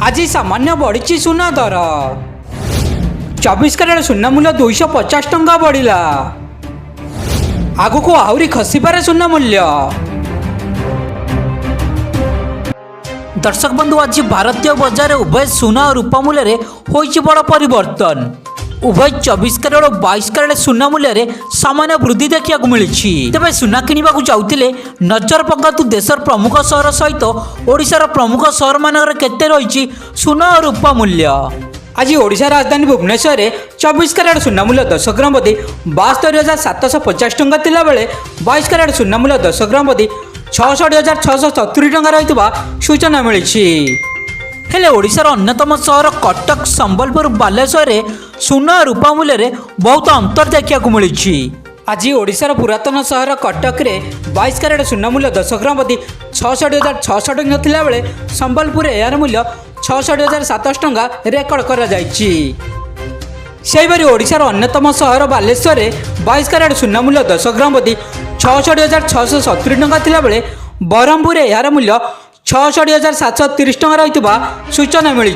आज सामान्य बढ़ी सुना दर 24 कैरेट सुना मूल्य 250 टंका बढ़ला। आगु को आहरी खसिपारे सुना मूल्य। दर्शक बंधु आज भारतीय बजार उभय सुना और रूपा मूल्य होइछि बड़ परिवर्तन। उभय 24 कैरेट और 22 कैरेट सुना मूल्य सामान्य वृद्धि देखा मिली। तेज सुना किणवा जाऊे नजर पकातु देशर प्रमुख सहर सहित ओडिशार प्रमुख सहर मानकर केते रही सुना और रूपा मूल्य। आज ओडिशा राजधानी भुवनेश्वर में 24 कैरेट सुना मूल्य 10 ग्राम प्रति 72,750 टंका थिला बेले 22 कैरेट सुना मूल्य 10 ग्राम प्रति 66,670 टंका रही सूचना मिली। हेले ओडिशार अन्यतम सहर कटक संबलपुर बालेश्वर सुना और रूपा मूल्य बहुत अंतर देखा मिली। आज ओडिशार पुरातन सहर कटक रे 22 कैरेट सुना मूल्य 10 ग्राम प्रति 66,600 टंका थिला बेले संबलपुर यार मूल्य 66,700 टंका रेकर्ड करा जायछि। सेहिपरि ओडिशार अन्यतम सहर बालेश्वर 22 कैरेट सुना मूल्य 10 ग्राम प्रति 66,670 टंका थिला बेले बरहमपुर यार मूल्य 66,730 टंका रही सूचना मिली।